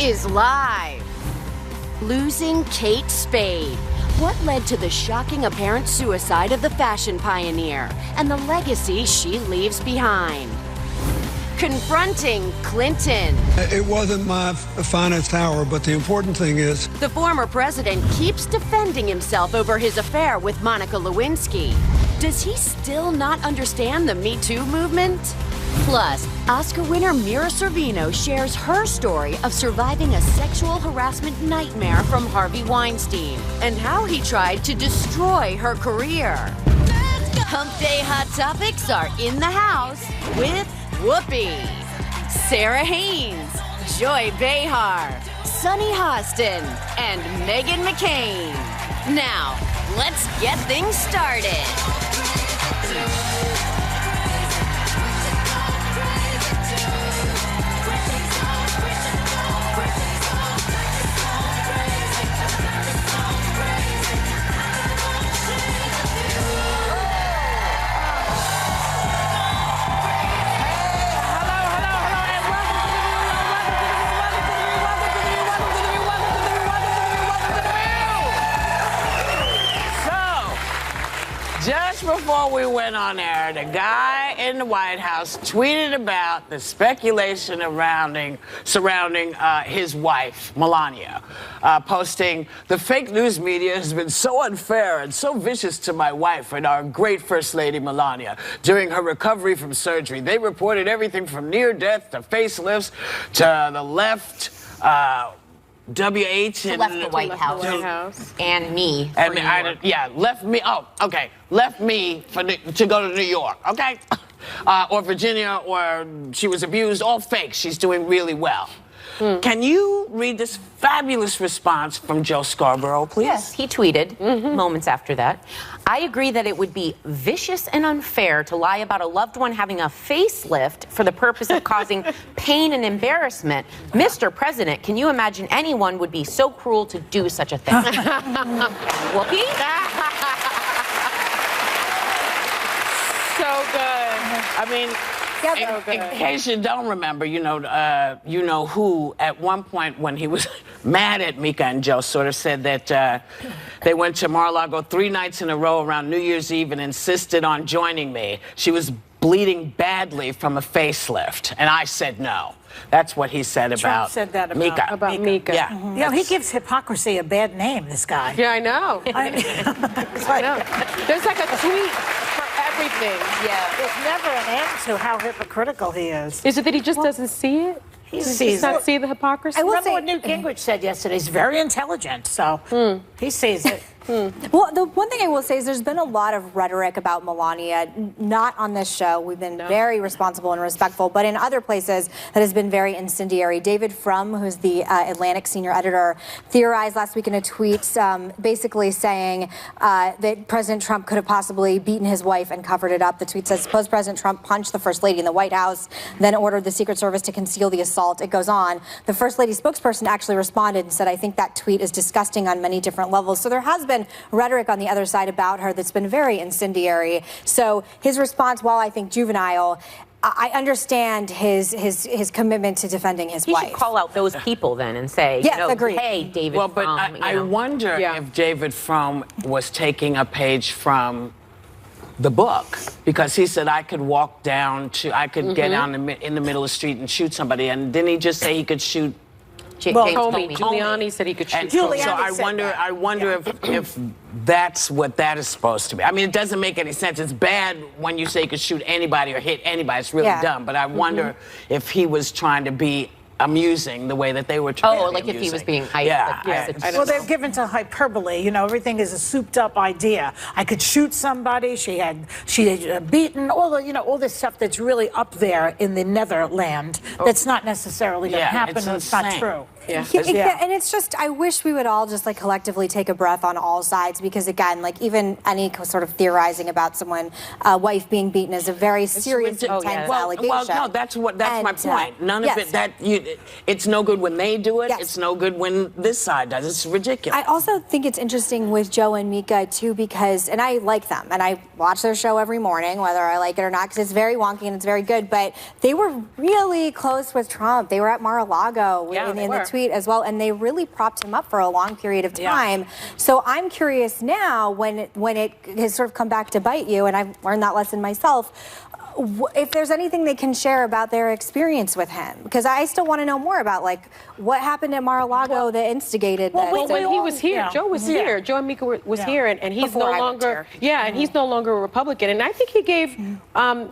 is live. Losing Kate Spade. What led to the shocking apparent suicide of the fashion pioneer and the legacy she leaves behind? Confronting Clinton. It wasn't my finest hour, but the important thing is... The former president keeps defending himself over his affair with Monica Lewinsky. Does he still not understand the Me Too movement? Plus, Oscar winner Mira Sorvino shares her story of surviving a sexual harassment nightmare from Harvey Weinstein and how he tried to destroy her career. Hump Day Hot Topics are in the house with Whoopi, Sarah Haynes, Joy Behar, Sunny Hostin, and Meghan McCain. Now, let's get things started. Just before we went on air, the guy in the White House tweeted about the speculation surrounding his wife, Melania, posting, "The fake news media has been so unfair and so vicious to my wife and our great First Lady Melania during her recovery from surgery. They reported everything from near death to facelifts to the left, WH and left the White House and me. And left me. Oh, okay. Left me to go to New York. Okay, or Virginia, or she was abused. All fake. She's doing really well. Can you read this fabulous response from Joe Scarborough, please? Yes, he tweeted moments after that. I agree that it would be vicious and unfair to lie about a loved one having a facelift for the purpose of causing pain and embarrassment. Mr. President, can you imagine anyone would be so cruel to do such a thing? Whoopi? So good. I mean, in case you don't remember, you know who at one point when he was mad at Mika and Joe sort of said that they went to Mar-a-Lago 3 nights in a row around New Year's Eve and insisted on joining me. She was bleeding badly from a facelift, and I said no. That's what he said about Trump said that about Mika. Yeah. You know, he gives hypocrisy a bad name, this guy. Yeah, I know. I know. There's like a tweet for everything. Yeah. There's never an end to how hypocritical he is. Is it that he just doesn't see it? He does not see the hypocrisy? I will remember what Newt Gingrich said yesterday. He's very intelligent, so he sees it. Well, the one thing I will say is there's been a lot of rhetoric about Melania, not on this show. We've been very responsible and respectful, but in other places that has been very incendiary. David Frum, who's the Atlantic senior editor, theorized last week in a tweet basically saying that President Trump could have possibly beaten his wife and covered it up. The tweet says, suppose President Trump punched the First Lady in the White House, then ordered the Secret Service to conceal the assault. It goes on. The First Lady spokesperson actually responded and said, I think that tweet is disgusting on many different levels. So there has been rhetoric on the other side about her that's been very incendiary. So his response, while I think juvenile, I understand his commitment to defending his wife. He should call out those people then and say, agreed. Hey, David Well, but Frum, I wonder if David Frum was taking a page from the book, because he said I could walk down to, I could get down in the middle of the street and shoot somebody, and didn't he just say he could shoot? Giuliani said he could shoot. So I wonder if that's what that is supposed to be. I mean, it doesn't make any sense. It's bad when you say you could shoot anybody or hit anybody. It's really dumb. But I wonder if he was trying to be amusing the way that they were trying to be like amusing. if he was being hyped. Well, they're given to hyperbole. You know, everything is a souped-up idea. I could shoot somebody. She had beaten all this stuff that's really up there in the netherland. That's not necessarily going to happen. It's not true. And it's just, I wish we would all just collectively take a breath on all sides, because again, even any sort of theorizing about someone, wife being beaten is a very serious, intense allegation. Well, no, that's my point. None of it, it's no good when they do it. It's no good when this side does. It's ridiculous. I also think it's interesting with Joe and Mika too, because, and I like them, and I watch their show every morning, whether I like it or not, because it's very wonky and it's very good, but they were really close with Trump. They were at Mar-a-Lago in the tweet. tweet as well, and they really propped him up for a long period of time. So I'm curious now, when it has sort of come back to bite you, and I've learned that lesson myself, if there's anything they can share about their experience with him, because I still want to know more about like what happened at Mar-a-Lago that instigated this. Well, when he was here, Joe was here. Joe and Mika was here, and he's Before no longer, and he's no longer a Republican. And I think he gave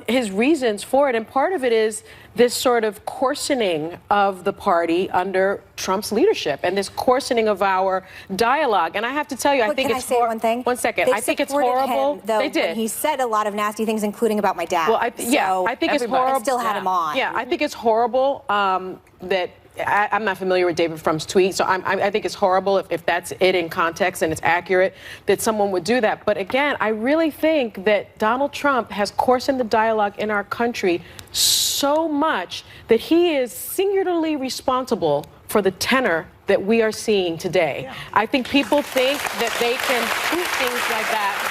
his reasons for it, and part of it is this sort of coarsening of the party under Trump's leadership and this coarsening of our dialogue. And I have to tell you, I think can it's I say one thing? 1 second. I think it's supported horrible. Him, though, they did. when he said a lot of nasty things, including about my dad. Well, I think it's horrible. I still had him on. Yeah, I think it's horrible that. I'm not familiar with David Frum's tweet, so I think it's horrible if that's it in context and it's accurate that someone would do that. But again, I really think that Donald Trump has coarsened the dialogue in our country so much that he is singularly responsible for the tenor that we are seeing today. I think people think that they can tweet things like that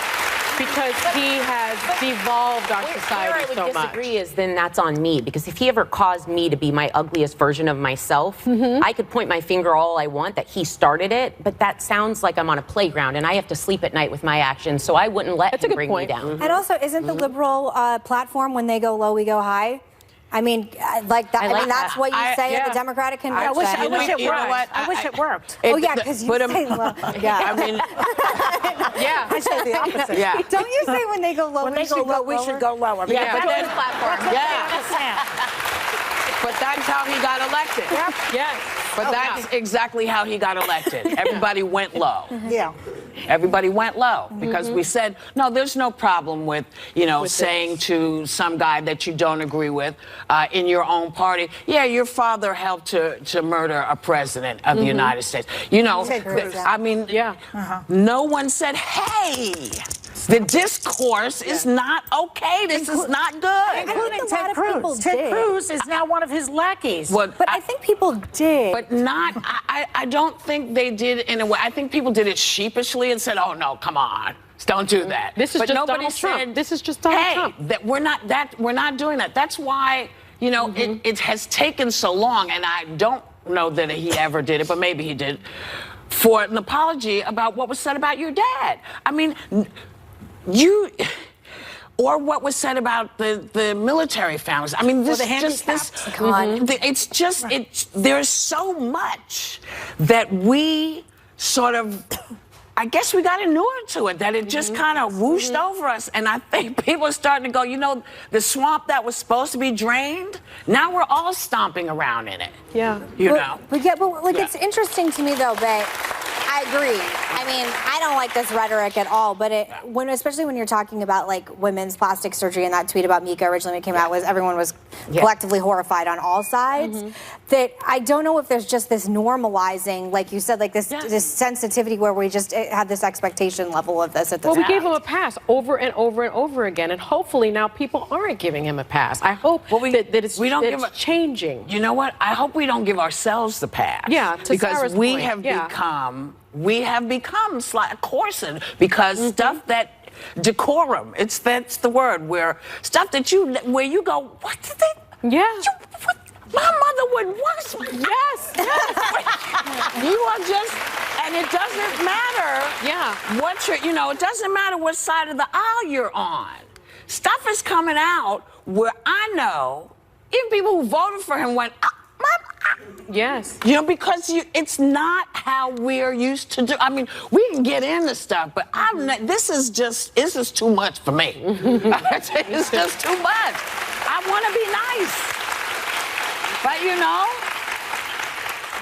because he has devolved our society so much. Where I would disagree is then that's on me, because if he ever caused me to be my ugliest version of myself, I could point my finger all I want that he started it, but that sounds like I'm on a playground and I have to sleep at night with my actions, so I wouldn't let him bring me down. And also, isn't the liberal platform, when they go low, we go high? I mean, like that. I mean, that's what you say at the Democratic convention. I wish it worked. I wish it worked. Oh yeah, because you say low. Yeah, I mean, I say the opposite. yeah. Don't you say when they go low? When they go low, we should go lower. Yeah, but then, but that's how he got elected. Yes. But that's exactly how he got elected. Everybody went low. Yeah. Everybody went low because we said, no, there's no problem with, saying to some guy that you don't agree with in your own party, yeah, your father helped to murder a president of the United States. I mean, no one said, hey, the discourse is not okay. This is not good. Including Ted Cruz. Ted Cruz is now one of his lackeys. But I think people did. But not, I don't think they did in a way. I think people did it sheepishly and said, oh, no, come on. Don't do that. This is just Donald Trump. This is just Donald Trump. That we're not doing that. That's why, it has taken so long, and I don't know that he ever did it, but maybe he did, for an apology about what was said about your dad. I mean, or what was said about the military families. I mean, there's so much that we sort of, I guess we got inured to it, that it just kind of whooshed over us. And I think people are starting to go, the swamp that was supposed to be drained, now we're all stomping around in it. Yeah. But it's interesting to me, though, that I agree. I mean, I don't like this rhetoric at all, but especially when you're talking about like women's plastic surgery, and that tweet about Mika originally when it came out was everyone was collectively horrified on all sides. That I don't know if there's just this normalizing, like you said, like this sensitivity where we just had this expectation level of this at the time. Well, we gave him a pass over and over and over again, and hopefully now people aren't giving him a pass. I hope that it's changing. You know what? I hope we don't give ourselves the pass. Yeah, because we have become slightly coarsened because stuff that decorum. That's the word, where stuff that where you go, what did they? Yeah. My mother would what? Yes. You are just, and it doesn't matter. What it doesn't matter what side of the aisle you're on. Stuff is coming out where I know even people who voted for him went. Yes. Because it's not how we're used to do. I mean, we can get into stuff, but this is too much for me. It's just too much. I want to be nice. But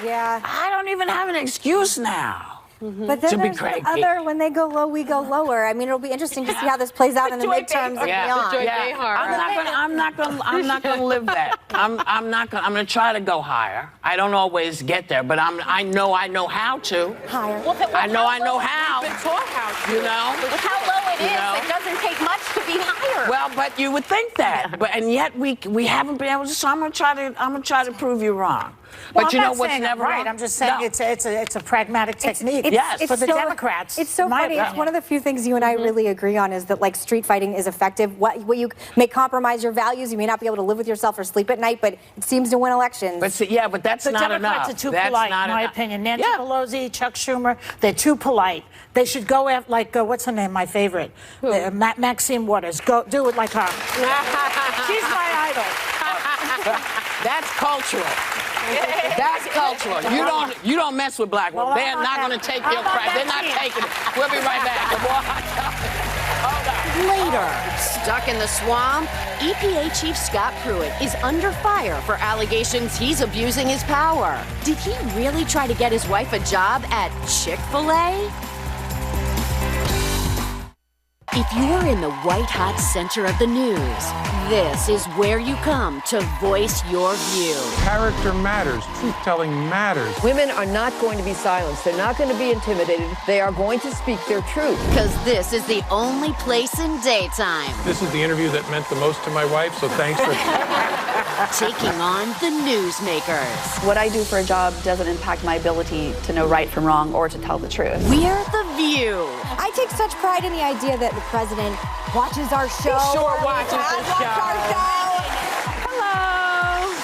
I don't even have an excuse now. But then there's the other, when they go low, we go lower. I mean, it'll be interesting to see how this plays out in the midterms and beyond. Behar. I'm not gonna live that. I'm gonna try to go higher. I don't always get there, but I know how to. Higher. I know how. We've been taught how to. With how low it is, it doesn't take much to be higher. Well, but you would think that, and yet we haven't been able to. So I'm gonna try to prove you wrong. Well, But you I'm know not what's saying never right. wrong? I'm just saying it's a pragmatic technique. Yes. For the so, Democrats. It's so my funny. It's opinion. one of the few things you and I really agree on is that like street fighting is effective. What you may compromise your values, you may not be able to live with yourself or sleep at night, but it seems to win elections. But see, yeah, but that's The not Democrats enough. are too That's polite, not in my enough. opinion. Nancy Yeah. Pelosi, Chuck Schumer, they're too polite. They should go after, like, what's her name, my favorite? Maxine Waters. Go do it like her. She's my idol. That's cultural. That's cultural. You don't mess with black women. Well, They're not going to take your crap. They're not taking it. We'll be right back. Hold on. Later, stuck in the swamp, EPA Chief Scott Pruitt is under fire for allegations he's abusing his power. Did he really try to get his wife a job at Chick-fil-A? If you're in the white-hot center of the news, this is where you come to voice your view. Character matters. Truth-telling matters. Women are not going to be silenced. They're not going to be intimidated. They are going to speak their truth. Because this is the only place in daytime This is the interview that meant the most to my wife, so thanks for... taking on the newsmakers. What I do for a job doesn't impact my ability to know right from wrong or to tell the truth. We're The View. I take such pride in the idea that the president watches our show. He sure or watches has this watched show. our show. Hello.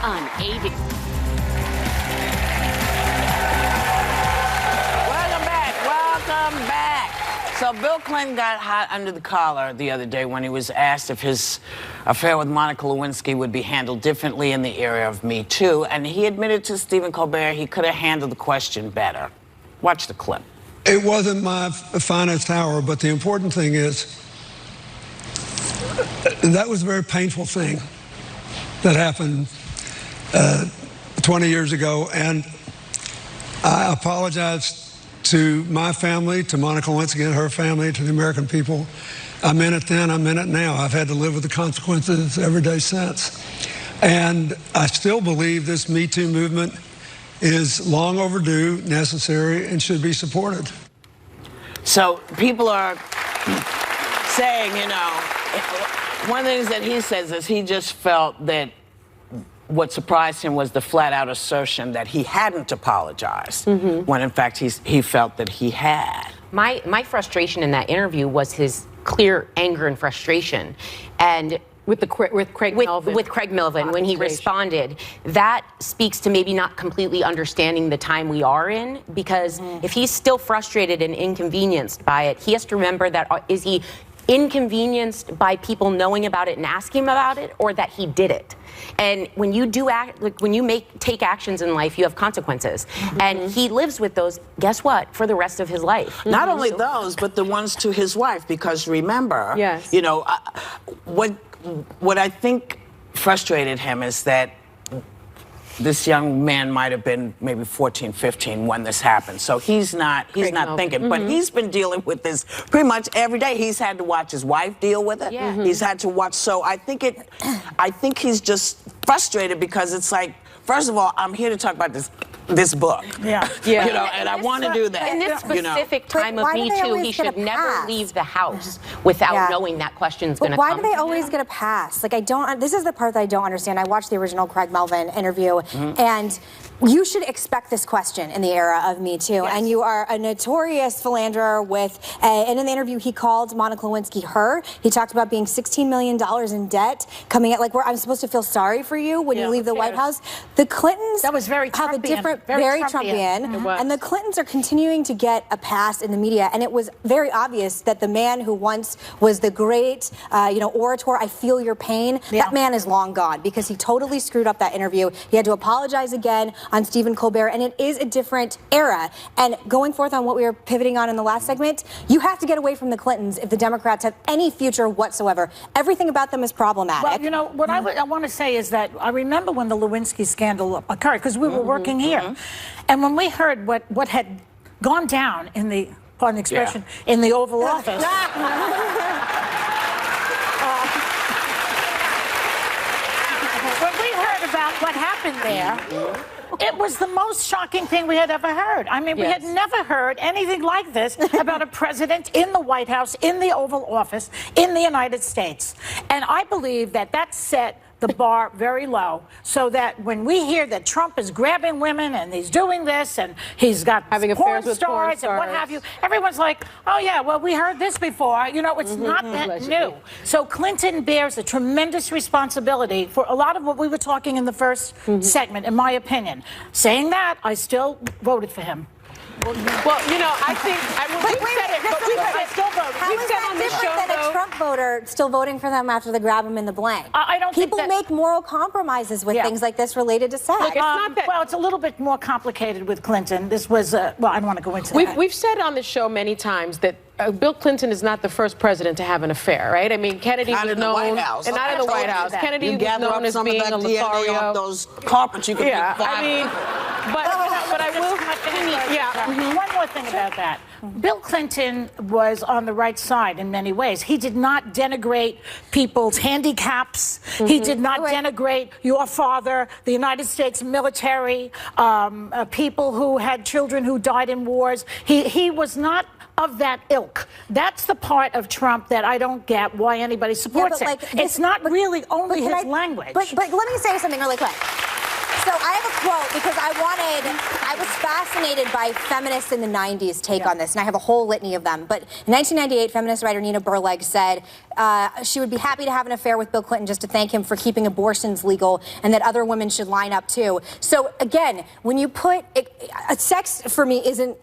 On ABC. Welcome back. So Bill Clinton got hot under the collar the other day when he was asked if his affair with Monica Lewinsky would be handled differently in the area of Me Too, and he admitted to Stephen Colbert he could have handled the question better. Watch the clip. It wasn't my finest hour, but the important thing is that was a very painful thing that happened 20 years ago, and I apologize to my family, to Monica Lewinsky and her family, to the American people. I meant it then, I meant it now. I've had to live with the consequences every day since. And I still believe this Me Too movement is long overdue, necessary, and should be supported. So people are saying, you know, one of the things that he says is he just felt that what surprised him was the flat-out assertion that he hadn't apologized, when in fact he felt that he had. My frustration in that interview was his clear anger and frustration, and With Craig Melvin. With Craig Melvin, when he responded, that speaks to maybe not completely understanding the time we are in, because if he's still frustrated and inconvenienced by it, he has to remember that is he inconvenienced by people knowing about it and asking him about it, or that he did it? And when you do act, like when you take actions in life, you have consequences, and he lives with those. Guess what? For the rest of his life. Not only those, but the ones to his wife, because remember, Yes. you know, what I think frustrated him is that this young man might have been maybe 14, 15 when this happened. So he's not thinking, but he's been dealing with this pretty much every day. He's had to watch his wife deal with it. Yeah. He's had to watch. So I think he's just frustrated because it's like, first of all, I'm here to talk about this book. Yeah. You know, and I want to do that. In this you know. specific time of why do Me they Too, always he get a should never pass? leave the house without Yeah. knowing that question's But going to why come. do they always get a pass? Like, I don't. This is the part that I don't understand. I watched the original Craig Melvin interview, and you should expect this question in the era of Me Too. And you are a notorious philanderer with. And in the interview, he called Monica Lewinsky her. He talked about being $16 million in debt, coming at like where I'm supposed to feel sorry for you when you leave the White House. The Clintons That was very have a Trumpian. different, Very very Trumpian. Trumpian. It was. And the Clintons are continuing to get a pass in the media, and it was very obvious that the man who once was the great, orator, I feel your pain, that man is long gone because he totally screwed up that interview. He had to apologize again on Stephen Colbert, and it is a different era. And going forth on what we were pivoting on in the last segment, you have to get away from the Clintons if the Democrats have any future whatsoever. Everything about them is problematic. Well, you know, what I want to say is that I remember when the Lewinsky scandal occurred, because we were working here. And when we heard what had gone down in the, pardon the expression, in the Oval Office. When we heard about what happened there, it was the most shocking thing we had ever heard. I mean, we had never heard anything like this about a president in the White House, in the Oval Office, in the United States. And I believe that set the bar very low so that when we hear that Trump is grabbing women and he's doing this and he's got having affairs with porn stars and what have you, everyone's like, oh yeah, well, we heard this before. You know, it's not that new. So Clinton bears a tremendous responsibility for a lot of what we were talking in the first segment, in my opinion. Saying that, I still voted for him. Well, you know, I think I still vote. How is that different than a Trump voter still voting for them after they grab him in the blank? I don't People think that, make moral compromises with things like this related to sex. Look, it's not that, well, it's a little bit more complicated with Clinton. This was, well, I don't want to go into that. We've said on the show many times that Bill Clinton is not the first president to have an affair, right? I mean, Kennedy Not was in the known, White House. and not in the White House. Kennedy you was gather known up as some being of that a DNA Lothario. off those carpets. You could Yeah, make I mean, but I will. One more thing about that. Bill Clinton was on the right side in many ways. He did not denigrate people's handicaps. He did not denigrate your father, the United States military, people who had children who died in wars. He was not of that ilk. That's the part of Trump that I don't get why anybody supports him. It's not really only his language. But let me say something really quick. So I have a quote because I was fascinated by feminists in the 90s take on this, and I have a whole litany of them. But in 1998, feminist writer Nina Burleg said she would be happy to have an affair with Bill Clinton just to thank him for keeping abortions legal and that other women should line up too. So again, when you put sex for me isn't,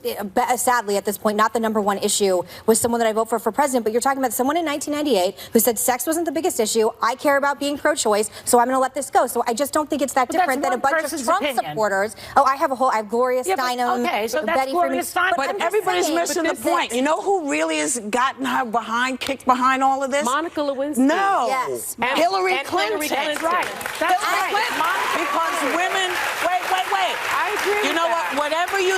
sadly at this point, not the #1 issue with someone that I vote for president, but you're talking about someone in 1998 who said sex wasn't the biggest issue. I care about being pro-choice, so I'm going to let this go. So I just don't think it's that different than a bunch of Trump supporters. Oh, I have Gloria Steinem. Okay, so that's Betty Gloria Steinem. But everybody's missing the point. You know who really has gotten her kicked behind all of this? Monica Lewinsky. No. Yes. Hillary Clinton. That's right. That's right. Because women. Wait. I agree. You know what? Whatever you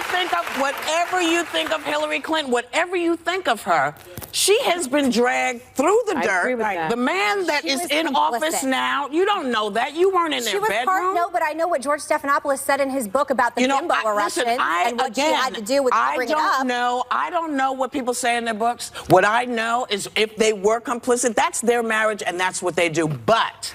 think of Hillary Clinton, whatever you think of her, she has been dragged through the dirt. Agree with that. The man that is in office now, you don't know that. You weren't in their bedroom. No, but I know what George Stephanopoulos said in his book about the bimbo eruption and what she had to do with bringing it up. I don't know what people say in their books. What I know is if they were complicit, that's their marriage and that's what they do. But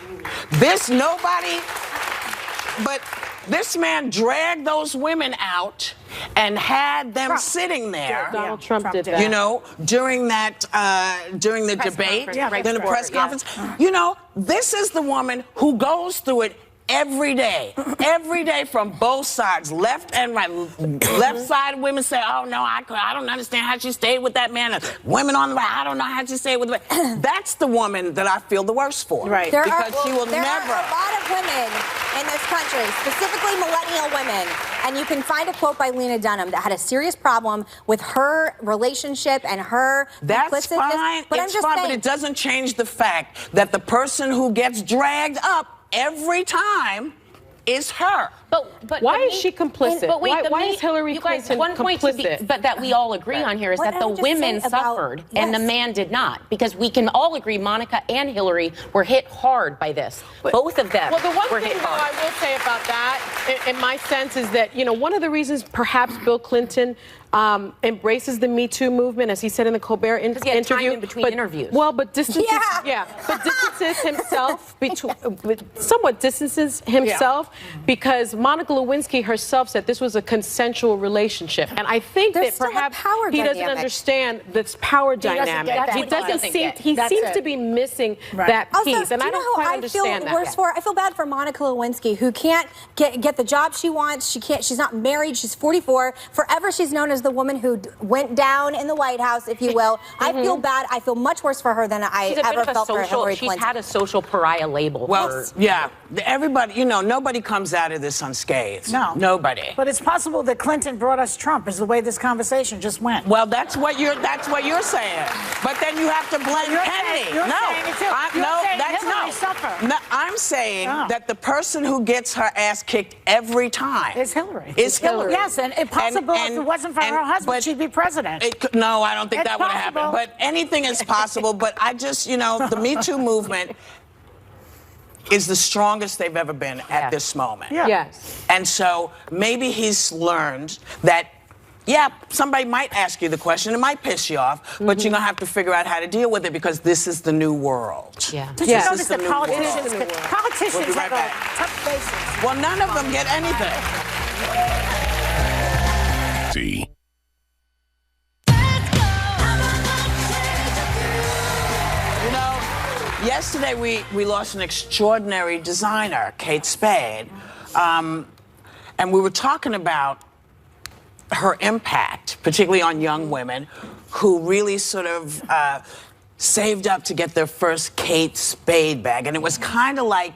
this man dragged those women out and had them sitting there. Donald Trump did that. You know, during the debate, during the press conference. You know, this is the woman who goes through it every day from both sides, left and right. Left side women say, oh, no, I don't understand how she stayed with that man. And women on the right, I don't know how she stayed with the man. That's the woman that I feel the worst for. Right. There because she will there never. are a lot of women in this country, specifically millennial women, and you can find a quote by Lena Dunham that had a serious problem with her relationship and her That's fine. But it's fine, but it doesn't change the fact that the person who gets dragged up every time is her. But why is she complicit? But wait, why is Hillary Clinton complicit? But that we all agree on here is that the women suffered and the man did not, because we can all agree Monica and Hillary were hit hard by this. Both of them. Well, the one were thing hit though hard. I will say about that, in my sense, is that one of the reasons perhaps Bill Clinton embraces the Me Too movement, as he said in the Colbert interview. Time in between interviews. Well, but distances himself somewhat distances himself because Monica Lewinsky herself said this was a consensual relationship, and I think that perhaps he doesn't understand this power dynamic. He seems to be missing that piece, and I don't quite understand that. I feel bad for Monica Lewinsky, who can't get the job she wants. She's not married. She's 44. Forever, she's known as the woman who went down in the White House, if you will. I feel bad. I feel much worse for her than I ever felt for Hillary Clinton. She's had a social pariah label. Well, yeah. Everybody, nobody comes out of this unscathed. No. Nobody. But it's possible that Clinton brought us Trump, is the way this conversation just went. Well, that's what you're saying. But then you have to blame Kennedy. I'm saying that the person who gets her ass kicked every time is Hillary. Yes, and if possible, if it wasn't for her husband, she'd be president. No, I don't think that would have happened. But anything is possible. But I just, the Me Too movement is the strongest they've ever been at this moment. Yes. And so maybe he's learned that yeah, somebody might ask you the question. It might piss you off, but you're going to have to figure out how to deal with it because this is the new world. Yeah. Did you notice that politicians We'll be right have back. tough faces? Well, none of them get anything. See. You know, yesterday we lost an extraordinary designer, Kate Spade, and we were talking about her impact, particularly on young women who really sort of saved up to get their first Kate Spade bag. And it was kind of like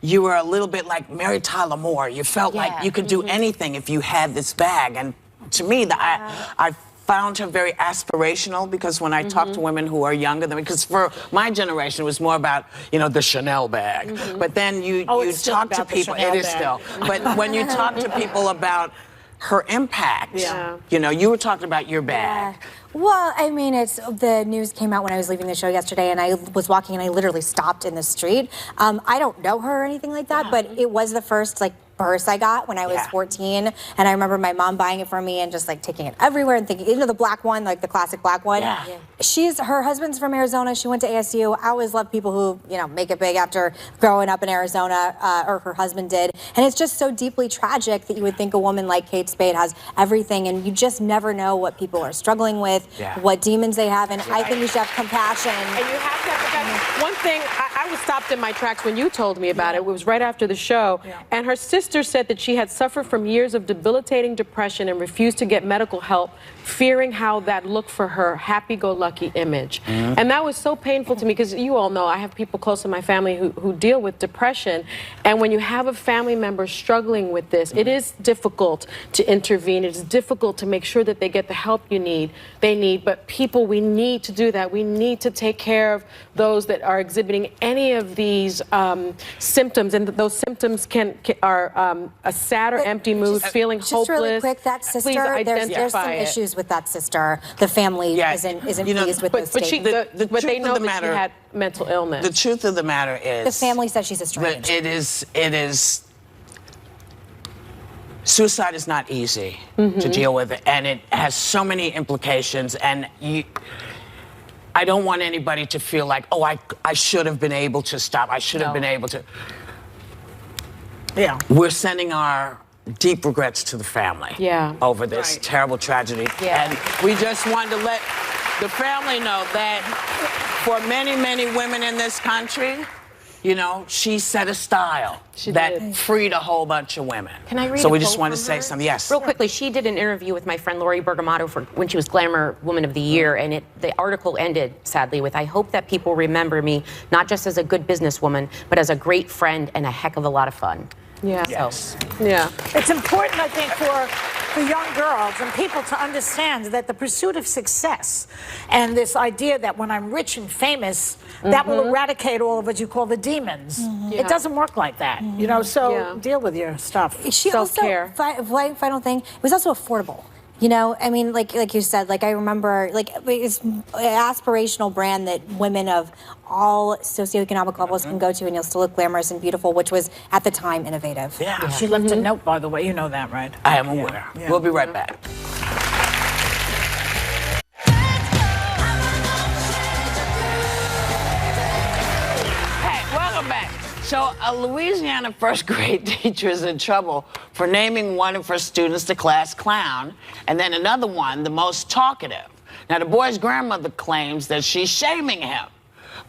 you were a little bit like Mary Tyler Moore. You felt like you could do anything if you had this bag. And to me, I found her very aspirational because when I talk to women who are younger than me, because for my generation, it was more about, you know, the Chanel bag. But then you talk to people, it is still. But when you talk to people about her impact, you know, you were talking about your bag. Yeah. Well, I mean, the news came out when I was leaving the show yesterday, and I was walking, and I literally stopped in the street. I don't know her or anything like that, but it was the first, like, purse I got when I was 14, and I remember my mom buying it for me and just like taking it everywhere and thinking, you know, the black one, like the classic black one. Her husband's from Arizona. She went to ASU. I always love people who, you know, make it big after growing up in Arizona, or her husband did. And it's just so deeply tragic that you would think a woman like Kate Spade has everything, and you just never know what people are struggling with, what demons they have, and I think we should have compassion. And you have to have compassion. One thing, I was stopped in my tracks when you told me about it. It was right after the show, and her sister said that she had suffered from years of debilitating depression and refused to get medical help, fearing how that looked for her happy-go-lucky image. And that was so painful to me because you all know I have people close in my family who deal with depression, and when you have a family member struggling with this, it is difficult to intervene. It is difficult to make sure that they get the help they need, but people, we need to do that. We need to take care of those that are exhibiting any of these symptoms, and those symptoms are a sad or empty mood, feeling hopeless. Just really quick, that sister, there's some issues with that sister. The family isn't pleased with this statement. But they know that she had mental illness. The truth of the matter is, the family says she's estranged. It is. Suicide is not easy to deal with, and it has so many implications. And I don't want anybody to feel like, oh, I should have been able to stop. I should have been able to. We're sending our deep regrets to the family over this terrible tragedy. And we just wanted to let the family know that for many, many women in this country, you know, she set a style that freed a whole bunch of women. Can I read So a we just quote wanted to from say her? something. Yes. Real quickly, she did an interview with my friend Lori Bergamatto for when she was Glamour Woman of the Year, and the article ended, sadly, with, "I hope that people remember me not just as a good businesswoman, but as a great friend and a heck of a lot of fun." It's important, I think, for young girls and people to understand that the pursuit of success and this idea that when I'm rich and famous, that will eradicate all of what you call the demons. It doesn't work like that, you know, so deal with your stuff. She Self-care. also, final thing, it was also affordable. You know, I mean, like you said, like I remember, like it's an aspirational brand that women of all socioeconomic levels can go to, and you'll still look glamorous and beautiful, which was at the time innovative. She left a note, by the way. You know that, right? I am aware. We'll be right back. Hey, welcome back. So a Louisiana first grade teacher is in trouble for naming one of her students the class clown, and then another one the most talkative. Now, the boy's grandmother claims that she's shaming him.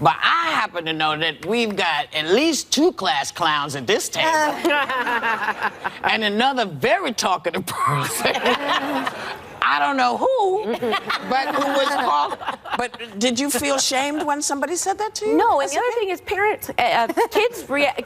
But I happen to know that we've got at least 2 class clowns at this table. And another very talkative person. I don't know who, but who was called. But did you feel shamed when somebody said that to you? No, and the other thing is parents,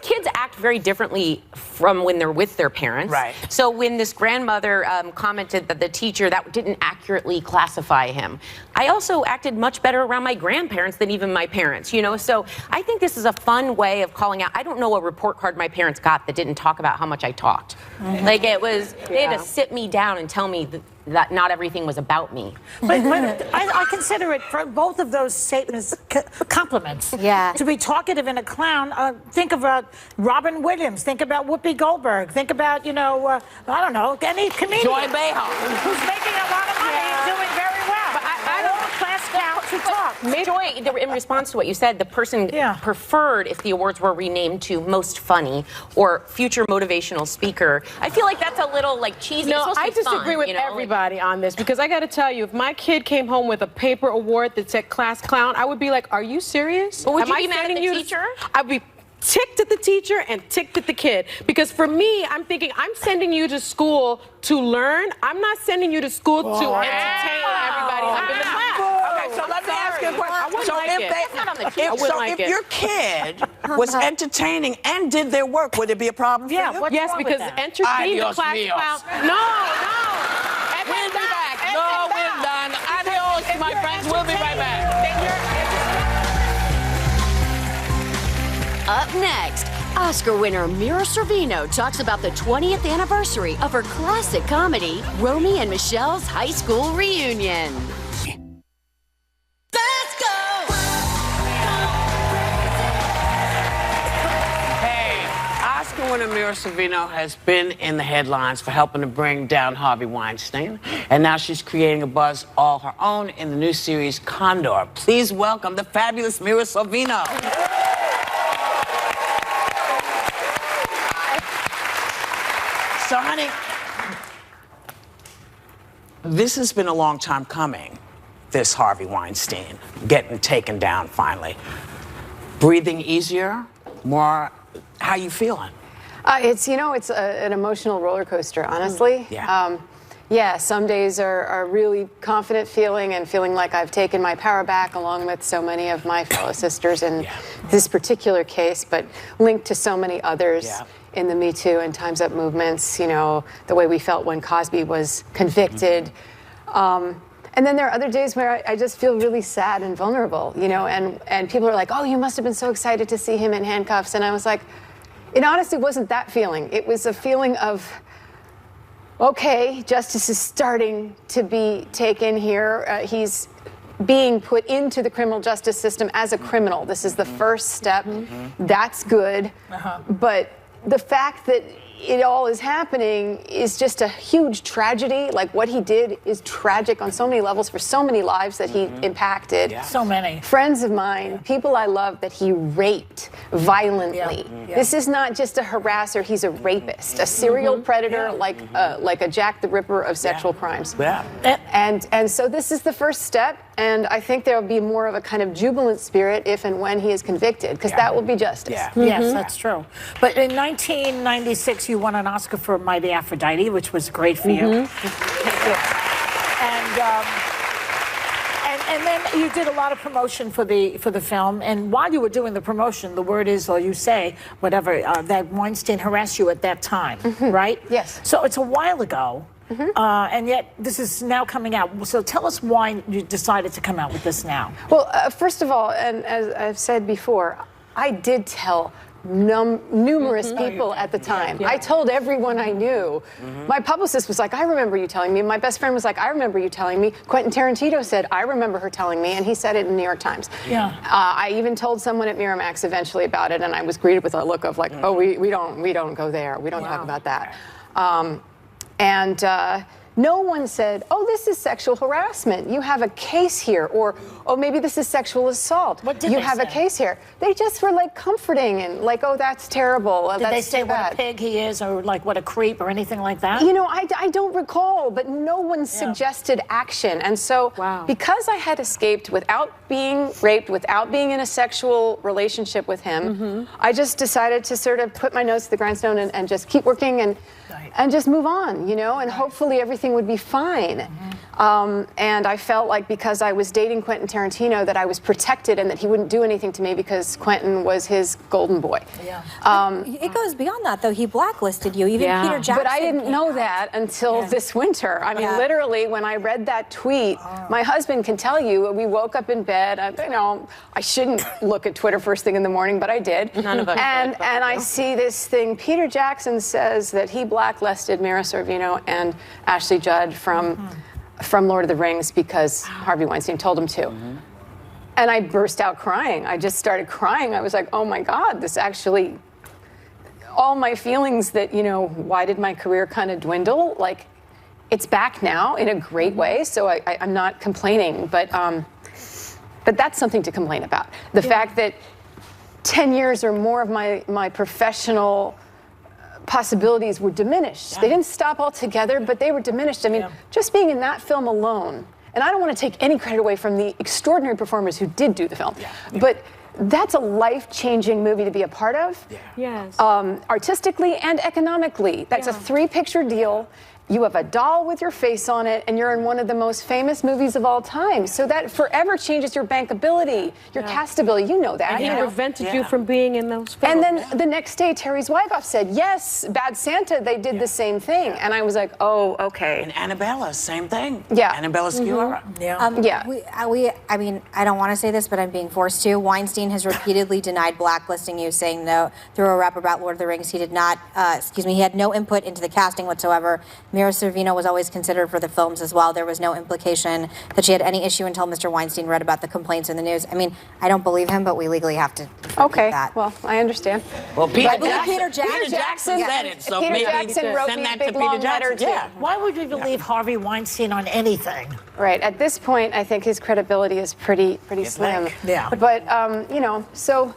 kids act very differently from when they're with their parents. Right. So when this grandmother commented that the teacher, that didn't accurately classify him. I also acted much better around my grandparents than even my parents, you know? So I think this is a fun way of calling out. I don't know a report card my parents got that didn't talk about how much I talked. Like they had to sit me down and tell me that not everything was about me. But I consider it, for both of those statements, compliments. Yeah. To be talkative and a clown, think about Robin Williams, think about Whoopi Goldberg, think about, you know, I don't know, any comedian. Joy Behar. Who's making a lot to talk. Joy, in response to what you said, the person preferred if the awards were renamed to most funny or future motivational speaker. I feel like that's a little like cheesy. No, I disagree with everybody on this, because I got to tell you, if my kid came home with a paper award that said class clown, I would be like, are you serious? But would you be mad at the teacher? I'd be ticked at the teacher and ticked at the kid. Because for me, I'm thinking, I'm sending you to school to learn. I'm not sending you to school to entertain everybody up in the class. Okay, so let me ask you a question. So if your kid was entertaining and did their work, would it be a problem for you? Yes, because entertaining the class clown. No. We'll be back. No, we're done. Adios, my friends. We'll be right back. Up next, Oscar winner Mira Sorvino talks about the 20th anniversary of her classic comedy, Romy and Michelle's High School Reunion. Let's go! Hey, Oscar winner Mira Sorvino has been in the headlines for helping to bring down Harvey Weinstein, and now she's creating a buzz all her own in the new series Condor. Please welcome the fabulous Mira Sorvino. So, honey, this has been a long time coming, this Harvey Weinstein getting taken down finally. Breathing easier? More? How you feeling? It's an emotional roller coaster, honestly. Yeah. Some days are really confident feeling like I've taken my power back, along with so many of my fellow sisters in this particular case, but linked to so many others in the Me Too and Time's Up movements, the way we felt when Cosby was convicted. And then there are other days where I just feel really sad and vulnerable, and people are like, oh, you must have been so excited to see him in handcuffs. And I was like, it honestly wasn't that feeling. It was a feeling of, okay, justice is starting to be taken here. He's being put into the criminal justice system as a criminal. This is the first step. That's good. But the fact that it all is happening is just a huge tragedy. Like, what he did is tragic on so many levels for so many lives that he impacted. So many. Friends of mine, people I love that he raped violently. This is not just a harasser, he's a rapist, a serial predator, like a Jack the Ripper of sexual crimes. And so this is the first step, and I think there will be more of a kind of jubilant spirit if and when he is convicted, because that will be justice. Yes, that's true. But in 1996, you won an Oscar for Mighty Aphrodite, which was great for you. And then you did a lot of promotion for the film. And while you were doing the promotion, the word is, or you say, whatever, that Weinstein harassed you at that time, right? Yes. So it's a while ago. And yet this is now coming out. So tell us why you decided to come out with this now. Well, first of all, and as I've said before, I did tell numerous people at the time. I told everyone I knew. My publicist was like, I remember you telling me. My best friend was like, I remember you telling me. Quentin Tarantino said, I remember her telling me, and he said it in New York Times. I even told someone at Miramax eventually about it, and I was greeted with a look of like, oh, we don't go there. We don't talk about that. No one said, oh, this is sexual harassment. You have a case here. Or, oh, maybe this is sexual assault. What did you they have say? a case here. They just were like comforting and like, oh, that's terrible. Did they say what a pig he is, or like what a creep, or anything like that? I don't recall, but no one suggested action. And so because I had escaped without being raped, without being in a sexual relationship with him, I just decided to sort of put my nose to the grindstone and just keep working and just move on, and hopefully everything would be fine. And I felt like because I was dating Quentin Tarantino that I was protected and that he wouldn't do anything to me because Quentin was his golden boy. It goes beyond that, though. He blacklisted you. Even Peter Jackson. But I didn't know that until this winter. I mean, literally, when I read that tweet, my husband can tell you, we woke up in bed. I shouldn't look at Twitter first thing in the morning, but I did. None of us and I see this thing. Peter Jackson says that he blacklisted Mira Sorvino and Ashley Judd from Lord of the Rings because Harvey Weinstein told him to. And I burst out crying. I just started crying. I was like, oh my God, this actually, all my feelings that, why did my career kind of dwindle? Like, it's back now in a great way, so I'm not complaining. But But that's something to complain about. The fact that 10 years or more of my professional possibilities were diminished. They didn't stop altogether, but they were diminished. I mean, just being in that film alone, and I don't want to take any credit away from the extraordinary performers who did do the film, but that's a life-changing movie to be a part of. Yes. Artistically and economically. That's a 3-picture deal. You have a doll with your face on it, and you're in one of the most famous movies of all time. So that forever changes your bankability, your castability. You know that. And he prevented you from being in those films. And then the next day, Terry Zwigoff said, yes, Bad Santa, they did the same thing. And I was like, oh, okay. And Annabella, same thing. Yeah. Annabella Sciorra. I mean, I don't want to say this, but I'm being forced to. Weinstein has repeatedly denied blacklisting you, saying no through a rap about Lord of the Rings. He did not, he had no input into the casting whatsoever. Mira Sorvino was always considered for the films as well. There was no implication that she had any issue until Mr. Weinstein read about the complaints in the news. I mean, I don't believe him, but we legally have to that. Well, I understand. Well, Peter Jackson said it, so Peter maybe Jackson wrote send me a that big to Peter long letter, Jackson. too. Yeah. Why would we believe Harvey Weinstein on anything? Right. At this point, I think his credibility is pretty slim. Yeah. But, you know, so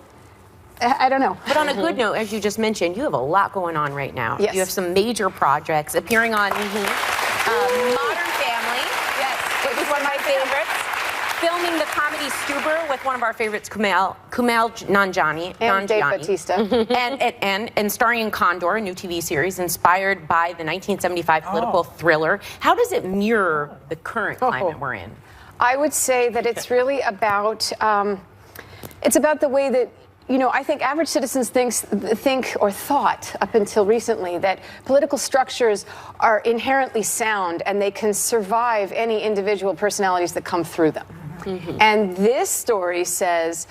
I don't know. But on a good note, as you just mentioned, you have a lot going on right now. Yes. You have some major projects appearing on Modern Family. Yes. Which is one of my favorites. Filming the comedy Stuber with one of our favorites, Kumail Nanjiani. And Dave Bautista. and starring in Condor, a new TV series inspired by the 1975 political thriller. How does it mirror the current climate we're in? I would say that it's really about, it's about the way that, you know, I think average citizens think or thought up until recently that political structures are inherently sound and they can survive any individual personalities that come through them. And this story says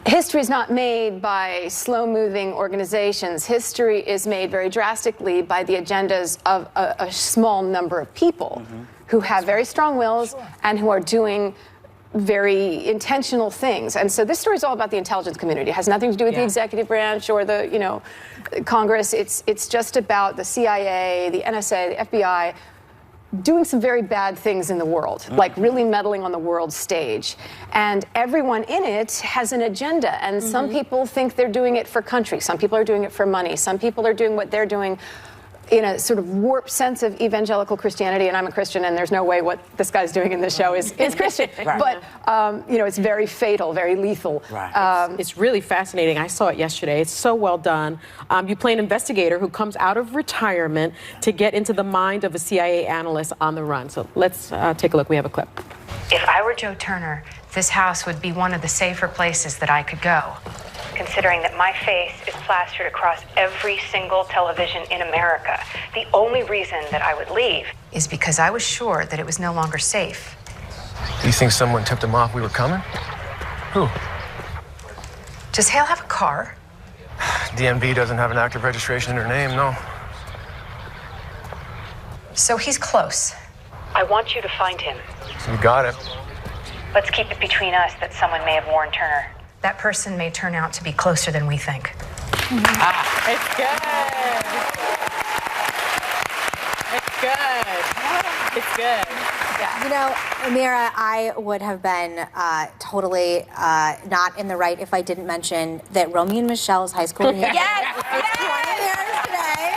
history is not made by slow-moving organizations. History is made very drastically by the agendas of a small number of people who have very strong wills and who are doing very intentional things. And so this story is all about the intelligence community. It has nothing to do with the executive branch or the, you know, Congress. It's just about the CIA, the NSA, the FBI doing some very bad things in the world, like really meddling on the world stage. And everyone in it has an agenda. And some people think they're doing it for country. Some people are doing it for money. Some people are doing what they're doing in a sort of warped sense of evangelical Christianity, and I'm a Christian, and there's no way what this guy's doing in this show is Christian. But, you know, it's very fatal, very lethal. It's really fascinating. I saw it yesterday. It's so well done. You play an investigator who comes out of retirement to get into the mind of a CIA analyst on the run. So let's take a look. We have a clip. If I were Joe Turner, this house would be one of the safer places that I could go, considering that my face is plastered across every single television in America. The only reason that I would leave is because I was sure that it was no longer safe. You think someone tipped him off we were coming? Who? Does Hale have a car? DMV doesn't have an active registration in her name, no. So he's close. I want you to find him. You got it. Let's keep it between us that someone may have warned Turner. That person may turn out to be closer than we think. It's good. It's good. It's good. Yeah. You know, Mira, I would have been totally not in the right if I didn't mention that Romeo and Michelle's high school reunion. It's 20 years today.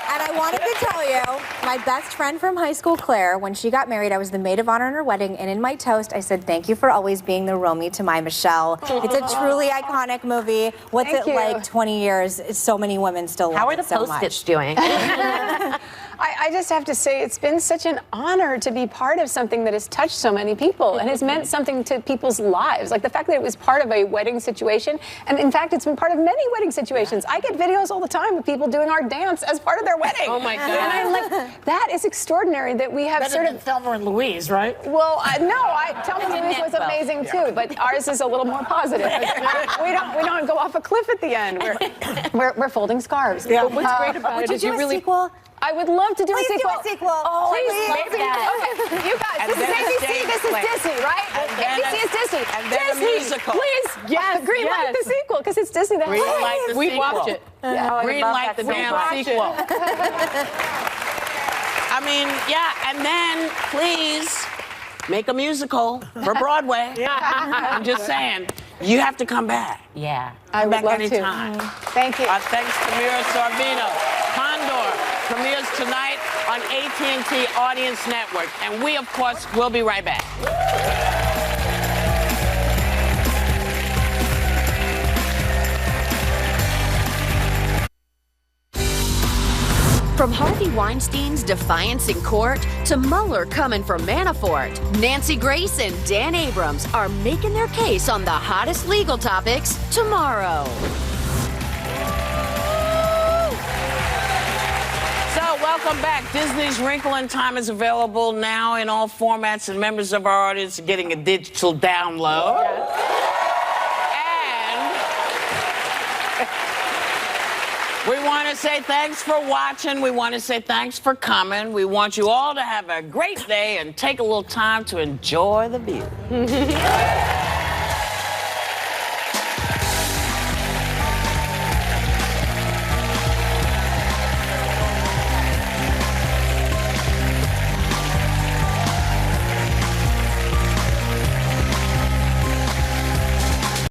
And I wanted to tell you, my best friend from high school, Claire, when she got married, I was the maid of honor in her wedding, and in my toast, I said, thank you for always being the Romeo to my Michelle. It's a truly iconic movie. What's it like 20 years? So many women still love it so much. How are the Post-its doing? I just have to say, it's been such an honor to be part of something that has touched so many people and has meant something to people's lives. Like the fact that it was part of a wedding situation, and in fact, it's been part of many wedding situations. I get videos all the time of people doing our dance as part of their wedding. Oh my God. And I'm like, that is extraordinary that we have Better than Thelma and Louise, right? Well, Thelma and Louise was amazing too, but ours is a little more positive. we don't go off a cliff at the end. We're folding scarves. Yeah. But what's great about it is you really. I would love to do a sequel. Do a sequel. Oh, please, maybe. Okay, you guys, this is ABC, this is Disney, right? ABC is Disney. And then Disney, a musical. Please, green light the sequel, because it's Disney. Green light the We sequel. watch it. Green light the damn sequel. I mean, yeah, and then please make a musical for Broadway. I'm just saying, you have to come back. Yeah. I would back love anytime. to. Thank you. Thanks to Mira Sorvino. Condor premieres tonight on AT&T Audience Network. And we, of course, will be right back. From Harvey Weinstein's defiance in court to Mueller coming for Manafort, Nancy Grace and Dan Abrams are making their case on the hottest legal topics tomorrow. So, welcome back. Disney's Wrinkle in Time is available now in all formats, and members of our audience are getting a digital download. We want to say thanks for watching. We want to say thanks for coming. We want you all to have a great day and take a little time to enjoy the view.